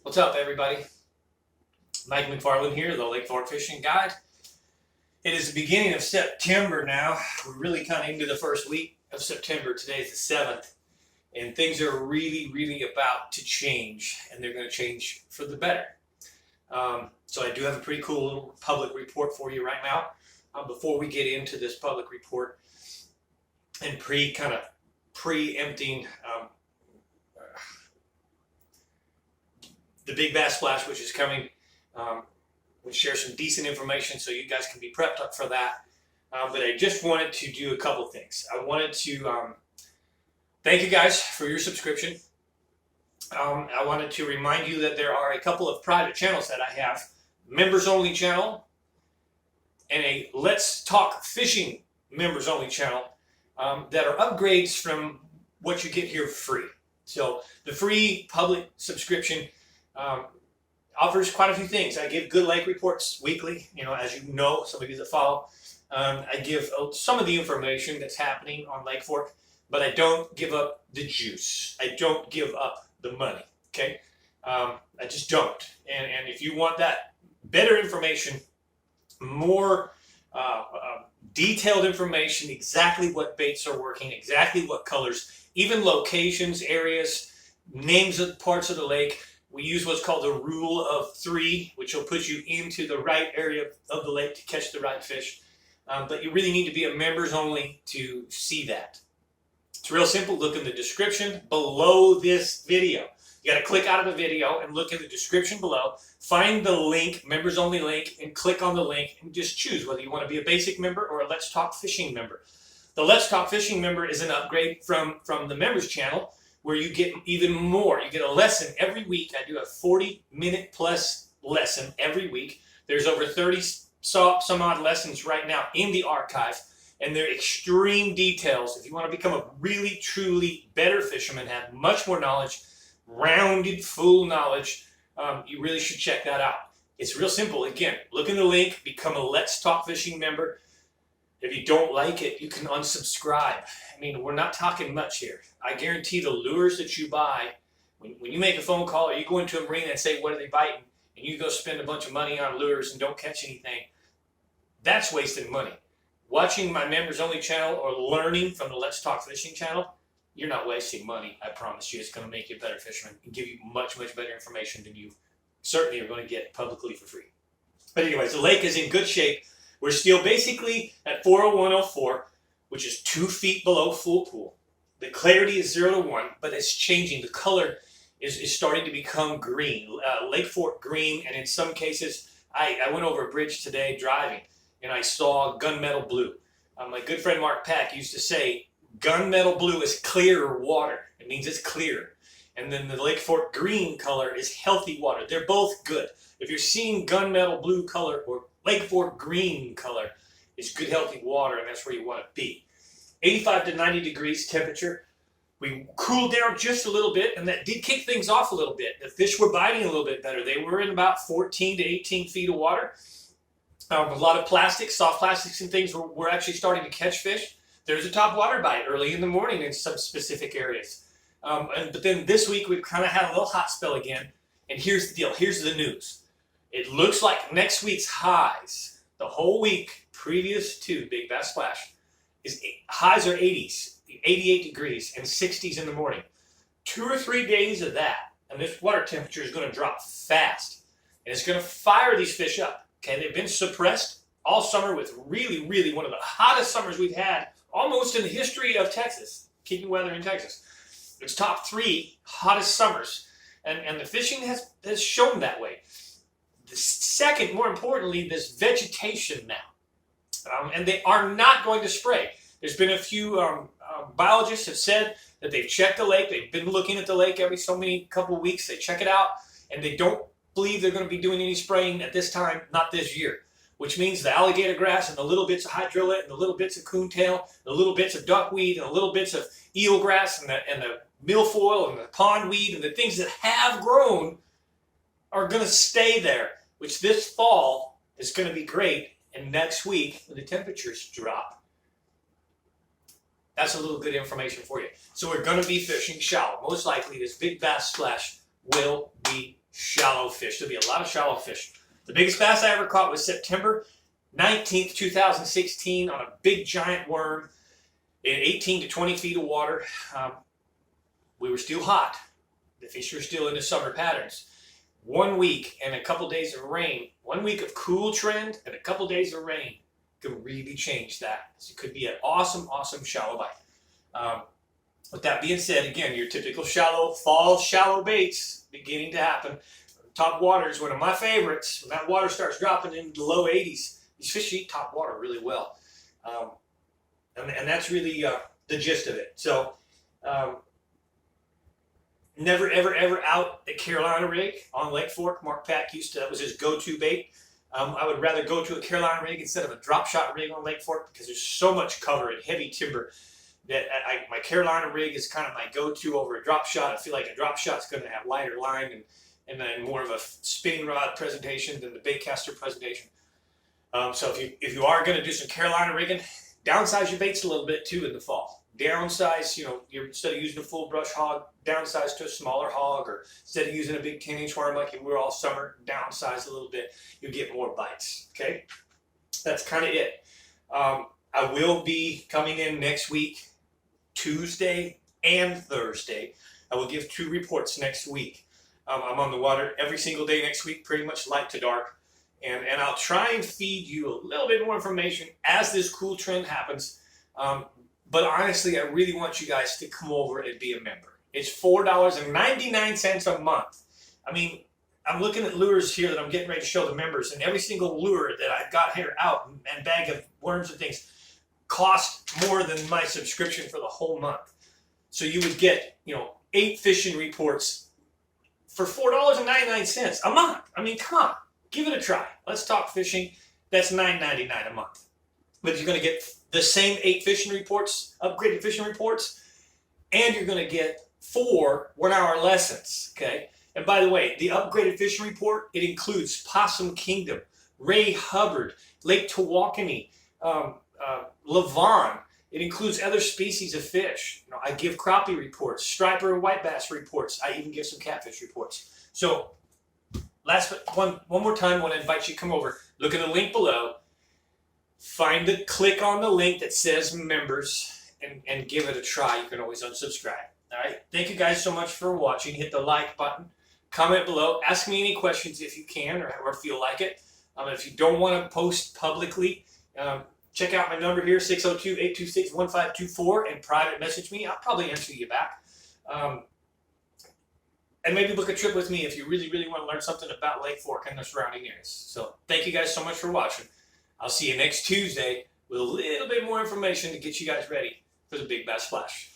What's up, everybody? Mike McFarland here, the Lake Fork Fishing Guide. It is the beginning of September now. We're really kind of into the first week of September. Today is the 7th, and things are really about to change, and they're going to change for the better. So I do have a pretty cool little public report for you right now. Before we get into this public report and preempting the Big Bass Splash, which is coming. We'll share some decent information so you guys can be prepped up for that. But I just wanted to do a couple things. I wanted to thank you guys for your subscription. I wanted to remind you that there are a couple of private channels that I have. Members only channel and a Let's Talk Fishing members only channel that are upgrades from what you get here free. So the free public subscription offers quite a few things. I give good lake reports weekly, as you know, some of you that follow. I give some of the information that's happening on Lake Fork, but I don't give up the juice. I don't give up the money, okay? I just don't. And if you want that better information, more detailed information, exactly what baits are working, exactly what colors, even locations, areas, names of parts of the lake, we use what's called the rule of 3, which will put you into the right area of the lake to catch the right fish. But you really need to be a members only to see that. It's real simple. Look in the description below this video. You got to click out of the video and look in the description below. Find the link, members only link, and click on the link and just choose whether you want to be a basic member or a Let's Talk Fishing member. The Let's Talk Fishing member is an upgrade from the members channel, where you get even more. You get a lesson every week. I do a 40-minute plus lesson every week. There's over 30 some odd lessons right now in the archive, and they're extreme details. If you want to become a really, truly better fisherman, have much more knowledge, rounded, full knowledge, you really should check that out. It's real simple. Again, look in the link, become a Let's Talk Fishing member. If you don't like it, you can unsubscribe. I mean, we're not talking much here. I guarantee the lures that you buy, when you make a phone call or you go into a marina and say, what are they biting? And you go spend a bunch of money on lures and don't catch anything, that's wasting money. Watching my members only channel or learning from the Let's Talk Fishing channel, you're not wasting money. I promise you, it's going to make you a better fisherman and give you much better information than you certainly are going to get publicly for free. But anyways, the lake is in good shape. We're still basically at 40104, which is 2 feet below full pool. The clarity is 0 to 1, but it's changing. The color is starting to become green, Lake Fork green, and in some cases, I went over a bridge today driving, and I saw gunmetal blue. My good friend Mark Pack used to say, gunmetal blue is clear water. It means it's clear. And then the Lake Fork green color is healthy water. They're both good. If you're seeing gunmetal blue color or Lake Fork green color, is good healthy water, and that's where you want to be. 85 to 90 degrees temperature. We cooled down just a little bit, and that did kick things off a little bit. The fish were biting a little bit better. They were in about 14 to 18 feet of water. A lot of plastics, soft plastics and things were actually starting to catch fish. There's a top water bite early in the morning in some specific areas. But then this week we've kind of had a little hot spell again. And here's the deal. Here's the news. It looks like next week's highs, the whole week previous to Big Bass Splash, highs are 80s, 88 degrees, and 60s in the morning. 2 or 3 days of that, and this water temperature is going to drop fast. And it's going to fire these fish up. Okay, they've been suppressed all summer with really one of the hottest summers we've had almost in the history of Texas, keeping weather in Texas. It's top 3 hottest summers, and the fishing has shown that way. The second, more importantly, this vegetation now, and they are not going to spray. There's been a few biologists have said that they've checked the lake. They've been looking at the lake every couple of weeks. They check it out, and they don't believe they're going to be doing any spraying at this time, not this year. Which means the alligator grass and the little bits of hydrilla and the little bits of coontail, the little bits of duckweed and the little bits of eelgrass and the milfoil and the pondweed and the things that have grown are going to stay there. Which this fall is going to be great, and next week when the temperatures drop, that's a little good information for you. So we're going to be fishing shallow. Most likely this Big Bass Splash will be shallow fish. There'll be a lot of shallow fish. The biggest bass I ever caught was September 19th, 2016 on a big giant worm in 18 to 20 feet of water. We were still hot. The fish were still into summer patterns. 1 week and a couple days of rain, 1 week of cool trend and a couple days of rain could really change that. So it could be an awesome, awesome shallow bite. With that being said, again, your typical fall shallow baits beginning to happen. Top water is one of my favorites. When that water starts dropping into the low 80s, these fish eat top water really well. And that's really the gist of it. So never, ever, ever out a Carolina rig on Lake Fork. Mark Pack that was his go-to bait. I would rather go to a Carolina rig instead of a drop shot rig on Lake Fork because there's so much cover and heavy timber that my Carolina rig is kind of my go-to over a drop shot. I feel like a drop shot's going to have lighter line and then more of a spinning rod presentation than the baitcaster presentation. So if you are going to do some Carolina rigging, downsize your baits a little bit too in the fall. Downsize, instead of using a full brush hog, downsize to a smaller hog, or instead of using a big 10-inch worm like you were all summer, downsize a little bit. You'll get more bites. Okay, that's kind of it. I will be coming in next week, Tuesday and Thursday. I will give 2 reports next week. I'm on the water every single day next week, pretty much light to dark. And I'll try and feed you a little bit more information as this cool trend happens. But honestly, I really want you guys to come over and be a member. It's $4.99 a month. I mean, I'm looking at lures here that I'm getting ready to show the members, and every single lure that I've got here out and bag of worms and things cost more than my subscription for the whole month. So you would get, 8 fishing reports for $4.99 a month. I mean, come on, give it a try. Let's talk fishing. That's $9.99 a month. But you're going to get the same 8 fishing reports, upgraded fishing reports, and you're going to get 4 one-hour lessons, okay? And by the way, the upgraded fishing report, it includes Possum Kingdom, Ray Hubbard, Lake Tawakoni, Levon. It includes other species of fish. I give crappie reports, striper and white bass reports. I even give some catfish reports. So one more time, I want to invite you to come over. Look at the link below. Click on the link that says members and give it a try. You can always unsubscribe. All right. Thank you guys so much for watching. Hit the like button. Comment below. Ask me any questions if you can or feel like it. If you don't want to post publicly, check out my number here, 602-826-1524, and private message me. I'll probably answer you back. And maybe book a trip with me if you really, really want to learn something about Lake Fork and the surrounding areas. So thank you guys so much for watching. I'll see you next Tuesday with a little bit more information to get you guys ready for the Big Bass Splash.